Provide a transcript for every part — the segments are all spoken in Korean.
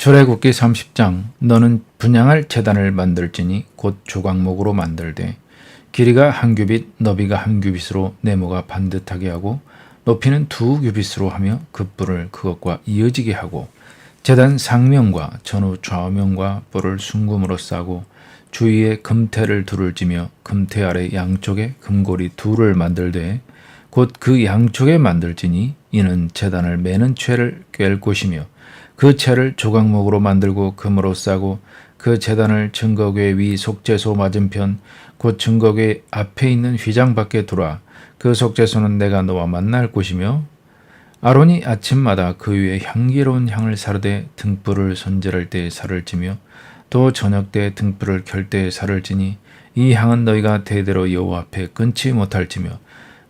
출애굽기 30장 너는 분향할 제단을 만들지니 곧 조각목으로 만들되 길이가 한 규빗 너비가 한 규빗으로 네모가 반듯하게 하고 높이는 2규빗으로 하며 그 뿔을 그것과 이어지게 하고 제단 상면과 전후 좌우면과 뿔을 순금으로 싸고 주위에 금태를 둘을 지며 금태 아래 양쪽에 금고리 둘을 만들되 곧 그 양쪽에 만들지니 이는 제단을 매는 채를 꿰을 곳이며 그 채를 조각목으로 만들고 금으로 싸고 그 제단을 증거궤 위 속죄소 맞은편 곧 증거궤 앞에 있는 휘장 밖에 두라. 그 속죄소는 내가 너와 만날 곳이며 아론이 아침마다 그 위에 향기로운 향을 사르되 등불을 손질할 때에 살을 찌며 또 저녁 때 등불을 켤 때에 살을 찌니 이 향은 너희가 대대로 여호와 앞에 끊지 못할지며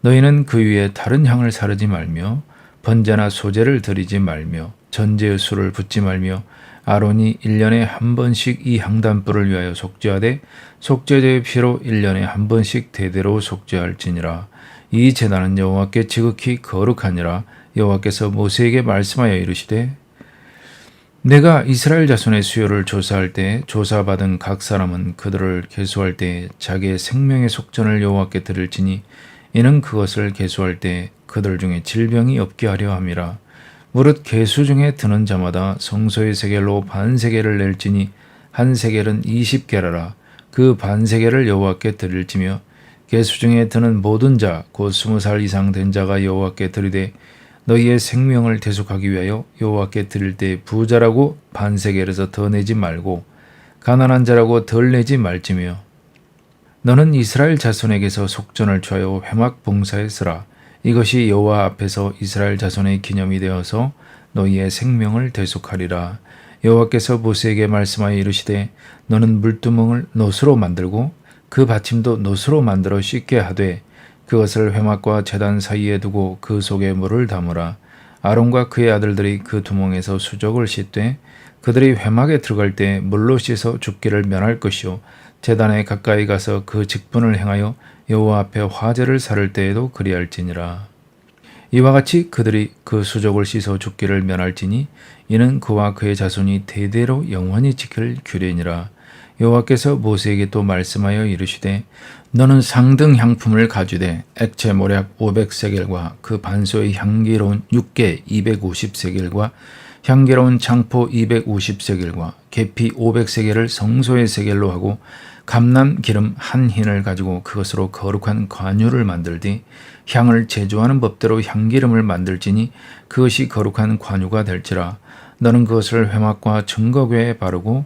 너희는 그 위에 다른 향을 사르지 말며 번제나 소제를 드리지 말며 전제의 술을 붓지 말며 아론이 1년에 한 번씩 이 향단불을 위하여 속죄하되 속죄제의 피로 1년에 한 번씩 대대로 속죄할지니라. 이 제단은 여호와께 지극히 거룩하니라. 여호와께서 모세에게 말씀하여 이르시되 내가 이스라엘 자손의 수요를 조사할 때 조사받은 각 사람은 그들을 계수할 때 자기의 생명의 속전을 여호와께 드릴지니 이는 그것을 계수할 때 그들 중에 질병이 없게 하려 함이라. 무릇 계수 중에 드는 자마다 성소의 세겔로 반세겔을 낼지니 한 세겔은 20게라라. 그 반세겔을 여호와께 드릴지며 계수 중에 드는 모든 자 곧 20살 이상 된 자가 여호와께 드리되 너희의 생명을 대속하기 위하여 여호와께 드릴 때 부자라고 반세겔에서 더 내지 말고 가난한 자라고 덜 내지 말지며 너는 이스라엘 자손에게서 속전을 취하여 회막 봉사에 쓰라. 이것이 여호와 앞에서 이스라엘 자손의 기념이 되어서 너희의 생명을 대속하리라. 여호와께서 모세에게 말씀하여 이르시되 너는 물두멍을 놋으로 만들고 그 받침도 놋으로 만들어 씻게 하되 그것을 회막과 제단 사이에 두고 그 속에 물을 담으라. 아론과 그의 아들들이 그 두멍에서 수족을 씻되 그들이 회막에 들어갈 때 물로 씻어 죽기를 면할 것이요 제단에 가까이 가서 그 직분을 행하여 여호와 앞에 화제를 사를 때에도 그리할지니라. 이와 같이 그들이 그 수족을 씻어 죽기를 면할지니 이는 그와 그의 자손이 대대로 영원히 지킬 규례니라. 여호와께서 모세에게 또 말씀하여 이르시되 너는 상등 향품을 가지되 액체 모략 500세겔과 그 반소의 향기로운 육개 250세겔과 향기로운 창포 250세겔과 계피 500세겔을 성소의 세겔로 하고 감람 기름 한 흰을 가지고 그것으로 거룩한 관유를 만들되 향을 제조하는 법대로 향기름을 만들지니 그것이 거룩한 관유가 될지라. 너는 그것을 회막과 증거궤에 바르고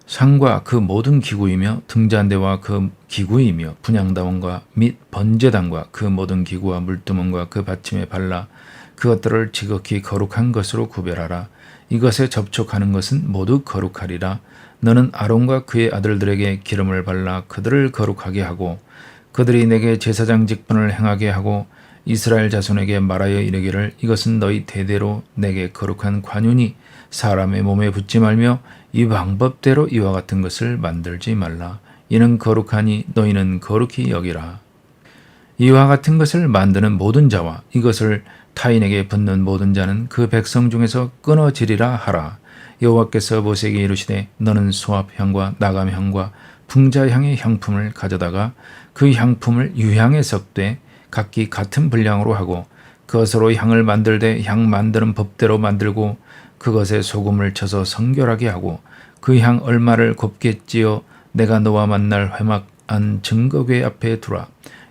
상과 그 모든 기구이며 등잔대와 그 기구이며 분향다원과 및 번제단과 그 모든 기구와 물두멍과 그 받침에 발라 그것들을 지극히 거룩한 것으로 구별하라. 이것에 접촉하는 것은 모두 거룩하리라. 너는 아론과 그의 아들들에게 기름을 발라 그들을 거룩하게 하고 그들이 내게 제사장 직분을 행하게 하고 이스라엘 자손에게 말하여 이르기를 이것은 너희 대대로 내게 거룩한 관유니 사람의 몸에 붙지 말며 이 방법대로 이와 같은 것을 만들지 말라. 이는 거룩하니 너희는 거룩히 여기라. 이와 같은 것을 만드는 모든 자와 이것을 타인에게 붙는 모든 자는 그 백성 중에서 끊어지리라 하라. 여호와께서 모세에게 이르시되 너는 소합향과 나감향과 풍자향의 향품을 가져다가 그 향품을 유향에 섞되 각기 같은 분량으로 하고 그것으로 향을 만들되 향 만드는 법대로 만들고 그것에 소금을 쳐서 성결하게 하고 그 향 얼마를 곱게 찌어 내가 너와 만날 회막 안 증거궤 앞에 두라.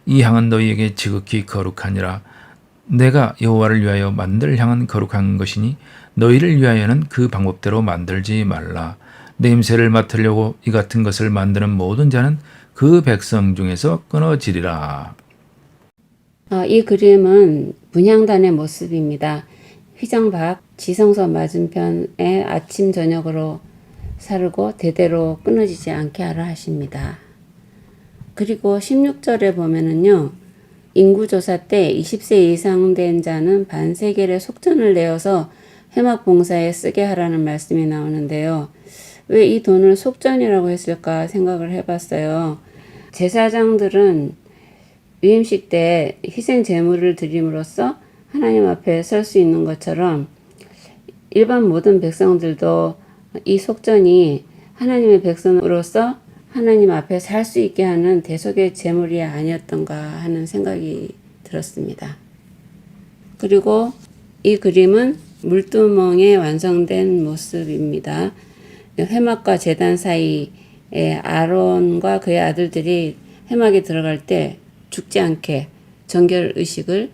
이 향은 너희에게 지극히 거룩하니라. 내가 여호와를 위하여 만들 향은 거룩한 것이니 너희를 위하여는 그 방법대로 만들지 말라. 냄새를 맡으려고 이 같은 것을 만드는 모든 자는 그 백성 중에서 끊어지리라. 이 그림은 분향단의 모습입니다. 휘장 밖 지성소 맞은편에 아침 저녁으로 사르고 대대로 끊어지지 않게 하라 하십니다. 그리고 16절에 보면은요. 인구조사 때 20세 이상 된 자는 반세겔의 속전을 내어서 회막 봉사에 쓰게 하라는 말씀이 나오는데요. 왜 이 돈을 속전이라고 했을까 생각을 해봤어요. 제사장들은 유임식 때 희생 제물을 드림으로써 하나님 앞에 설 수 있는 것처럼 일반 모든 백성들도 이 속전이 하나님의 백성으로서 하나님 앞에 살 수 있게 하는 대속의 제물이 아니었던가 하는 생각이 들었습니다. 그리고 이 그림은 물두멍에 완성된 모습입니다. 회막과 제단 사이에 아론과 그의 아들들이 회막에 들어갈 때 죽지 않게 정결 의식을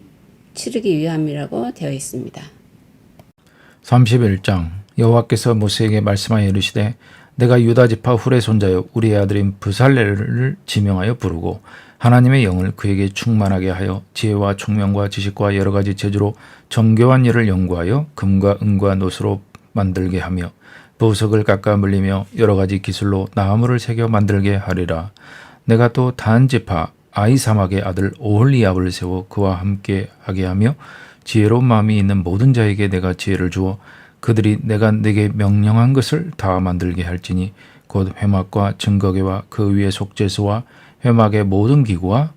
치르기 위함이라고 되어 있습니다. 31장 여호와께서 모세에게 말씀하여 이르시되 내가 유다 지파 훌의 손자여 우리의 아들인 브살렐을 지명하여 부르고 하나님의 영을 그에게 충만하게 하여 지혜와 총명과 지식과 여러 가지 재주로 정교한 일을 연구하여 금과 은과 노수로 만들게 하며 보석을 깎아 물리며 여러 가지 기술로 나무를 새겨 만들게 하리라. 내가 또 단 지파 아이사막의 아들 오홀리압을 세워 그와 함께 하게 하며 지혜로운 마음이 있는 모든 자에게 내가 지혜를 주어 그들이 내가 내게 명령한 것을 다 만들게 할지니 곧 회막과 증거계와 그 위에 속죄소와 회막의 모든 기구와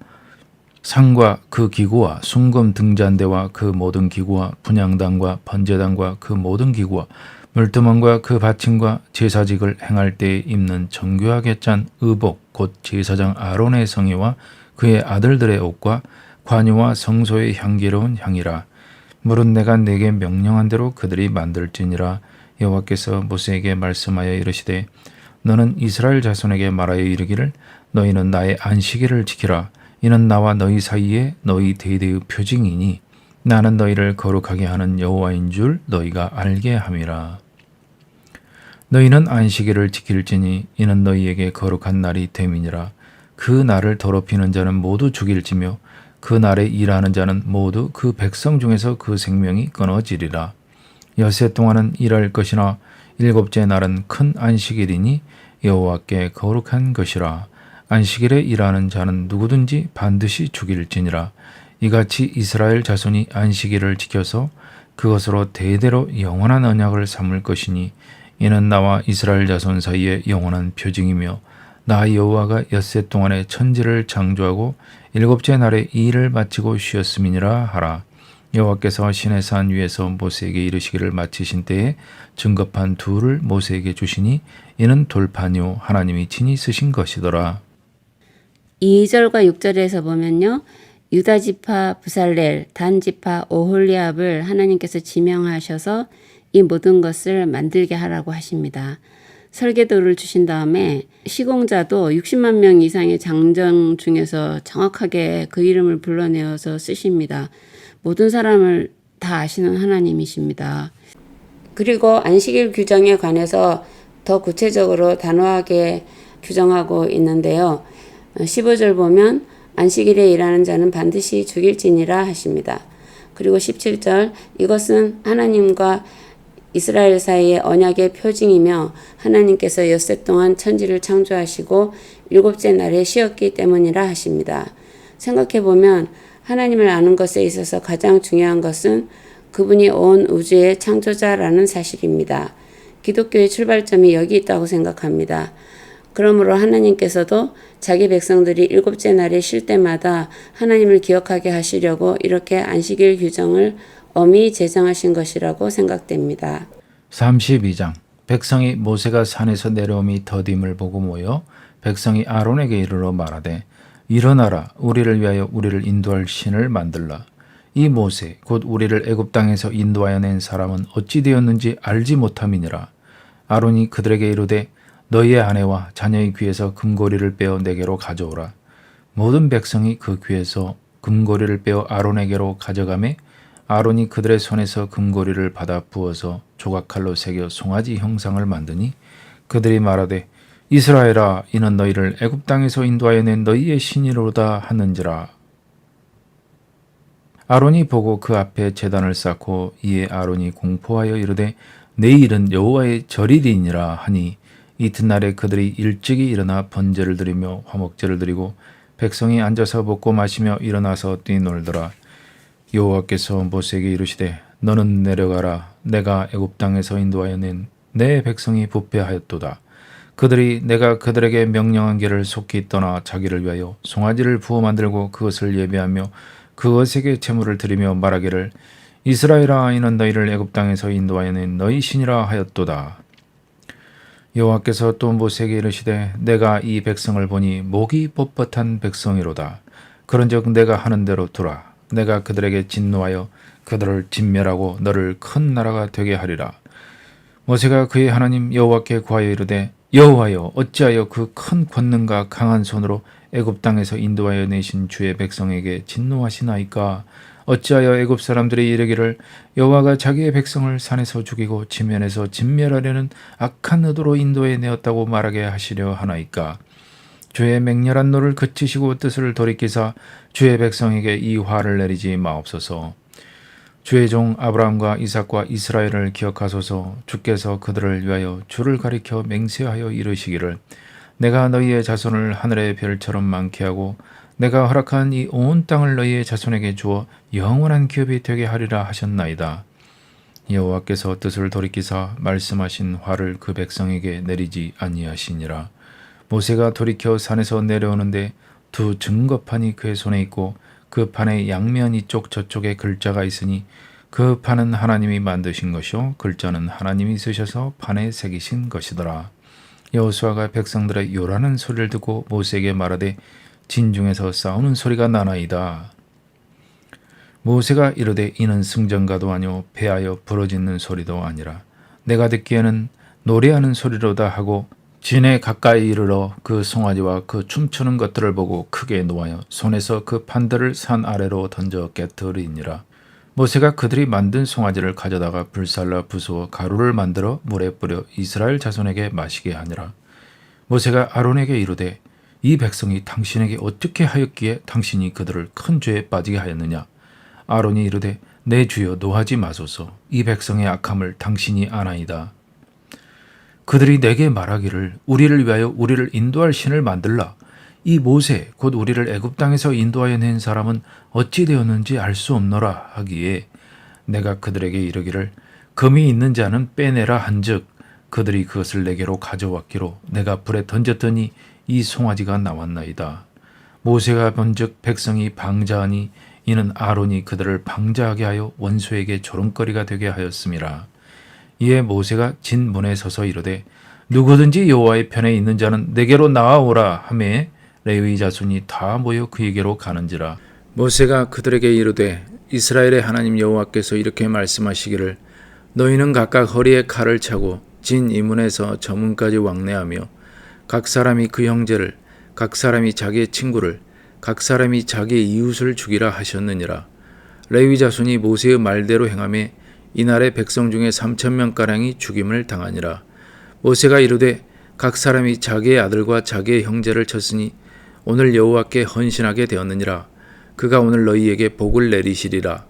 상과 그 기구와 순금 등잔대와 그 모든 기구와 분향단과 번제단과 그 모든 기구와 물두멍과 그 받침과 제사직을 행할 때에 입는 정교하게 짠 의복 곧 제사장 아론의 성의와 그의 아들들의 옷과 관유와 성소의 향기로운 향이라. 물은 내가 내게 명령한 대로 그들이 만들지니라. 여호와께서 모세에게 말씀하여 이르시되 너는 이스라엘 자손에게 말하여 이르기를 너희는 나의 안식일을 지키라. 이는 나와 너희 사이에 너희 대대의 표징이니 나는 너희를 거룩하게 하는 여호와인 줄 너희가 알게 함이라. 너희는 안식일을 지킬지니 이는 너희에게 거룩한 날이 됨이니라. 그 날을 더럽히는 자는 모두 죽일지며 그 날에 일하는 자는 모두 그 백성 중에서 그 생명이 끊어지리라. 엿새 동안은 일할 것이나 일곱째 날은 큰 안식일이니 여호와께 거룩한 것이라. 안식일에 일하는 자는 누구든지 반드시 죽일지니라. 이같이 이스라엘 자손이 안식일을 지켜서 그것으로 대대로 영원한 언약을 삼을 것이니 이는 나와 이스라엘 자손 사이에 영원한 표징이며 나 여호와가 엿새 동안에 천지를 창조하고 일곱째 날에 이 일을 마치고 쉬었음이니라 하라. 여호와께서 시내산 위에서 모세에게 이르시기를 마치신 때에 증거판 둘을 모세에게 주시니 이는 돌판이요 하나님이 친히 쓰신 것이더라. 2절과 6절에서 보면요. 유다 지파 브살렐, 단 지파 오홀리압을 하나님께서 지명하셔서 이 모든 것을 만들게 하라고 하십니다. 설계도를 주신 다음에 시공자도 60만 명 이상의 장정 중에서 정확하게 그 이름을 불러내어서 쓰십니다. 모든 사람을 다 아시는 하나님이십니다. 그리고 안식일 규정에 관해서 더 구체적으로 단호하게 규정하고 있는데요. 15절 보면 안식일에 일하는 자는 반드시 죽일지니라 하십니다. 그리고 17절 이것은 하나님과 이스라엘 사이의 언약의 표징이며 하나님께서 엿새 동안 천지를 창조하시고 일곱째 날에 쉬었기 때문이라 하십니다. 생각해보면 하나님을 아는 것에 있어서 가장 중요한 것은 그분이 온 우주의 창조자라는 사실입니다. 기독교의 출발점이 여기 있다고 생각합니다. 그러므로 하나님께서도 자기 백성들이 일곱째 날에 쉴 때마다 하나님을 기억하게 하시려고 이렇게 안식일 규정을 엄히 제정하신 것이라고 생각됩니다. 32장 백성이 모세가 산에서 내려옴이 더딤을 보고 모여 백성이 아론에게 이르러 말하되 일어나라 우리를 위하여 우리를 인도할 신을 만들라. 이 모세 곧 우리를 애굽 땅에서 인도하여 낸 사람은 어찌 되었는지 알지 못함이니라. 아론이 그들에게 이르되 너희의 아내와 자녀의 귀에서 금고리를 빼어 내게로 가져오라. 모든 백성이 그 귀에서 금고리를 빼어 아론에게로 가져가매 아론이 그들의 손에서 금고리를 받아 부어서 조각칼로 새겨 송아지 형상을 만드니 그들이 말하되 이스라엘아 이는 너희를 애굽 땅에서 인도하여 낸 너희의 신이로다 하는지라. 아론이 보고 그 앞에 제단을 쌓고 이에 아론이 공포하여 이르되 내일은 여호와의 절일이니라 하니 이튿날에 그들이 일찍이 일어나 번제를 드리며 화목제를 드리고 백성이 앉아서 먹고 마시며 일어나서 뛰놀더라. 여호와께서 모세에게 이르시되 너는 내려가라. 내가 애굽 땅에서 인도하여 낸 내 백성이 부패하였도다. 그들이 내가 그들에게 명령한 길을 속히 떠나 자기를 위하여 송아지를 부어 만들고 그것을 예배하며 그것에게 제물을 드리며 말하기를 이스라엘아 이는 너희를 애굽 땅에서 인도하여 낸 너희 신이라 하였도다. 여호와께서 또 모세에게 이르시되 내가 이 백성을 보니 목이 뻣뻣한 백성이로다. 그런즉 내가 하는 대로 두라. 내가 그들에게 진노하여 그들을 진멸하고 너를 큰 나라가 되게 하리라. 모세가 그의 하나님 여호와께 구하여 이르되 여호와여 어찌하여 그 큰 권능과 강한 손으로 애굽 땅에서 인도하여 내신 주의 백성에게 진노하시나이까. 어찌하여 애굽 사람들이 이르기를 여호와가 자기의 백성을 산에서 죽이고 지면에서 진멸하려는 악한 의도로 인도해 내었다고 말하게 하시려 하나이까. 주의 맹렬한 노를 그치시고 뜻을 돌이키사 주의 백성에게 이 화를 내리지 마옵소서. 주의 종 아브라함과 이삭과 이스라엘을 기억하소서. 주께서 그들을 위하여 주를 가리켜 맹세하여 이르시기를 내가 너희의 자손을 하늘의 별처럼 많게 하고 내가 허락한 이 온 땅을 너희의 자손에게 주어 영원한 기업이 되게 하리라 하셨나이다. 여호와께서 뜻을 돌이키사 말씀하신 화를 그 백성에게 내리지 아니하시니라. 모세가 돌이켜 산에서 내려오는데 두 증거판이 그의 손에 있고 그 판의 양면 이쪽 저쪽에 글자가 있으니 그 판은 하나님이 만드신 것이요 글자는 하나님이 쓰셔서 판에 새기신 것이더라. 여호수아가 백성들의 요라는 소리를 듣고 모세에게 말하되 진중에서 싸우는 소리가 나나이다. 모세가 이르되 이는 승전가도 아니요 패하여 부러지는 소리도 아니라 내가 듣기에는 노래하는 소리로다 하고 진에 가까이 이르러 그 송아지와 그 춤추는 것들을 보고 크게 노하여 손에서 그 판들을 산 아래로 던져 깨뜨리니라. 모세가 그들이 만든 송아지를 가져다가 불살라 부수어 가루를 만들어 물에 뿌려 이스라엘 자손에게 마시게 하니라. 모세가 아론에게 이르되 이 백성이 당신에게 어떻게 하였기에 당신이 그들을 큰 죄에 빠지게 하였느냐. 아론이 이르되 내 주여 노하지 마소서. 이 백성의 악함을 당신이 아나이다. 그들이 내게 말하기를 우리를 위하여 우리를 인도할 신을 만들라. 이 모세 곧 우리를 애굽 땅에서 인도하여 낸 사람은 어찌 되었는지 알 수 없노라 하기에 내가 그들에게 이르기를 금이 있는 자는 빼내라 한즉 그들이 그것을 내게로 가져왔기로 내가 불에 던졌더니 이 송아지가 나왔나이다. 모세가 본즉 백성이 방자하니 이는 아론이 그들을 방자하게 하여 원수에게 조롱거리가 되게 하였음이라. 이에 모세가 진 문에 서서 이르되 누구든지 여호와의 편에 있는 자는 내게로 나아오라 하매 레위 자손이 다 모여 그에게로 가는지라. 모세가 그들에게 이르되 이스라엘의 하나님 여호와께서 이렇게 말씀하시기를 너희는 각각 허리에 칼을 차고 진 이문에서 저 문까지 왕래하며 각 사람이 그 형제를 각 사람이 자기의 친구를 각 사람이 자기의 이웃을 죽이라 하셨느니라. 레위 자손이 모세의 말대로 행하며 이날에 백성 중에 3,000명가량이 죽임을 당하니라. 모세가 이르되 각 사람이 자기의 아들과 자기의 형제를 쳤으니 오늘 여호와께 헌신하게 되었느니라. 그가 오늘 너희에게 복을 내리시리라.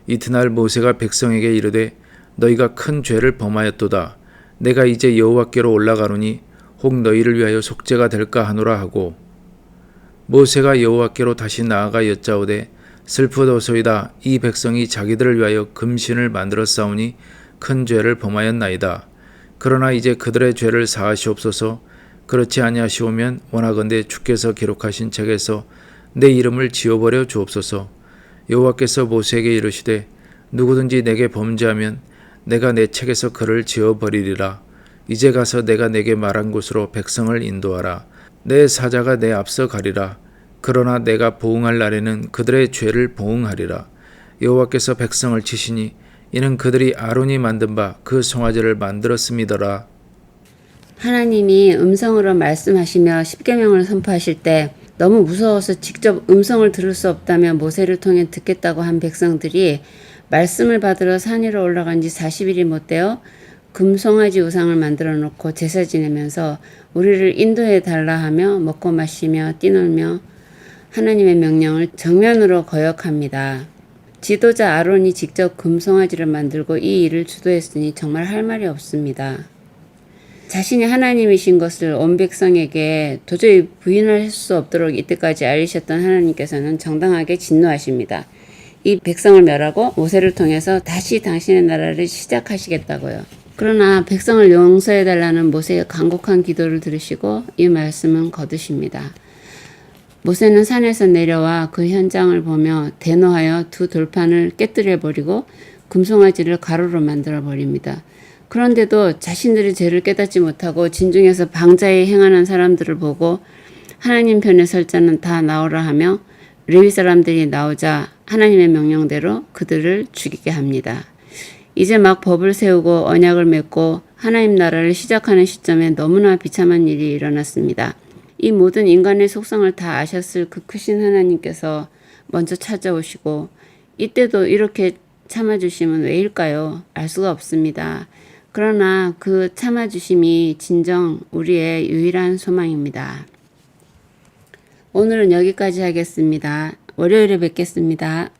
이튿날 모세가 백성에게 이르되 너희가 큰 죄를 범하였도다. 내가 이제 여호와께로 올라가노니 혹 너희를 위하여 속죄가 될까 하노라 하고 모세가 여호와께로 다시 나아가 여짜오되 슬프도소이다. 이 백성이 자기들을 위하여 금신을 만들어 싸우니 큰 죄를 범하였나이다. 그러나 이제 그들의 죄를 사하시옵소서. 그렇지 아니하시오면 원하건대 주께서 기록하신 책에서 내 이름을 지워버려 주옵소서. 여호와께서 모세에게 이르시되 누구든지 내게 범죄하면 내가 내 책에서 그를 지워버리리라. 이제 가서 내가 내게 말한 곳으로 백성을 인도하라. 내 사자가 내 앞서 가리라. 그러나 내가 보응할 날에는 그들의 죄를 보응하리라. 여호와께서 백성을 치시니 이는 그들이 아론이 만든 바 그 송아지를 만들었음이더라. 하나님이 음성으로 말씀하시며 십계명을 선포하실 때 너무 무서워서 직접 음성을 들을 수 없다며 모세를 통해 듣겠다고 한 백성들이 말씀을 받으러 산 위로 올라간 지 40일이 못 되어 금송아지 우상을 만들어 놓고 제사 지내면서 우리를 인도해 달라 하며 먹고 마시며 뛰놀며 하나님의 명령을 정면으로 거역합니다. 지도자 아론이 직접 금송아지를 만들고 이 일을 주도했으니 정말 할 말이 없습니다. 자신이 하나님이신 것을 온 백성에게 도저히 부인할 수 없도록 이때까지 알리셨던 하나님께서는 정당하게 진노하십니다. 이 백성을 멸하고 모세를 통해서 다시 당신의 나라를 시작하시겠다고요. 그러나 백성을 용서해달라는 모세의 간곡한 기도를 들으시고 이 말씀은 거두십니다. 모세는 산에서 내려와 그 현장을 보며 대노하여 두 돌판을 깨뜨려 버리고 금송아지를 가루로 만들어 버립니다. 그런데도 자신들이 죄를 깨닫지 못하고 진중에서 방자에 행하는 사람들을 보고 하나님 편에 설 자는 다 나오라 하며 레위 사람들이 나오자 하나님의 명령대로 그들을 죽이게 합니다. 이제 막 법을 세우고 언약을 맺고 하나님 나라를 시작하는 시점에 너무나 비참한 일이 일어났습니다. 이 모든 인간의 속성을 다 아셨을 그 크신 하나님께서 먼저 찾아오시고 이때도 이렇게 참아주심은 왜일까요? 알 수가 없습니다. 그러나 그 참아주심이 진정 우리의 유일한 소망입니다. 오늘은 여기까지 하겠습니다. 월요일에 뵙겠습니다.